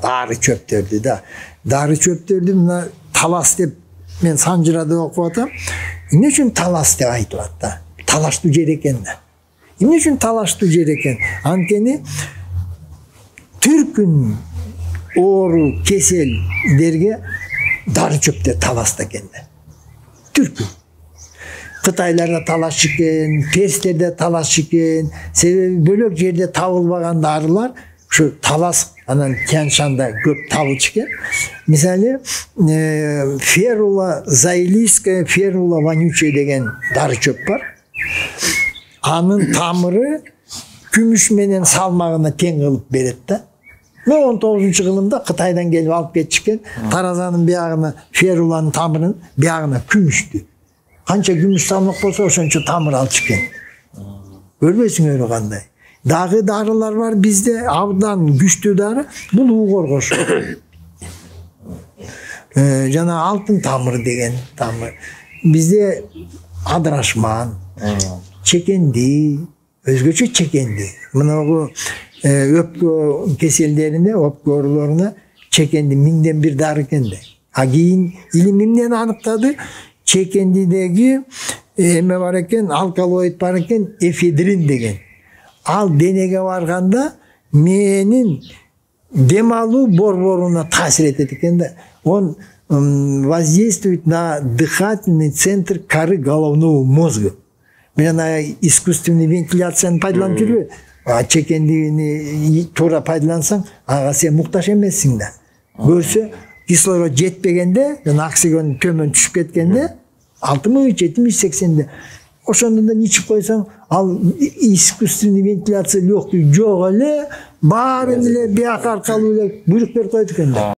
Dары çöptörдү да. Dары çöptörдү мына талас деп мен Санжырада окуп атам. Эмне үчүн талас деп айтылат да? Талаштуу жер экен да. Эмне үчүн талаштуу жер экен? Анткени түркүн оору кеселдерге дары чөптөр таласта экен да. Түркүн. Кытайларда талаш экен, перстерде талаш экен. Себеби бөлөк жерде табылбаган дарылар ушу талас анан Тянь-Шанда көп табылчу экен. Мисалы, ферула заилийская, ферула вонючая деген дары чөп бар. Анын тамыры күмүш менен салмагына тең кылып берет да. 19-кылымда Кытайдан келип алып кетишкен. Таразанын биягына феруланын тамырын, биягына күмүштү. Канча күмүш салмак болсо ошончо тамыр алчу экен. Көрбөйсүңөр кандай. Дагы дарылар бар бизде, абдан күчтүү дары. Бул угоргош. Жана алтын тамыры деген тамыр. Бизде адырашман, чекенди, өзгөчө чекенди. Мынагу өпкө кеселдерине, өпкө оорулоруна чекенди миңден бир дары экен да. А кийин илим эмнени аныктады? Чекендидеги эме бар экен, алкалоид бар экен, эфедрин деген. Ал денеге барганда мээнин дем алуу борборуна таасир этет экен да. Он воздействует на дыхательный центр коры головного мозга. Мен искусственный вентиляцияны пайдаланып жүрбөйм. Чекендини туура пайдалансаң, ага сен муктаж эмессиң да. Көрсө, кислород жетпегенде, оксиген төмөн түшүп кеткенде, 60, 70, 80-де. Ошондо да ичип койсоң, ал искусственный вентиляция легкий жок эле, баарын эле бияк аркылуу эле буйрук берип коет экен да.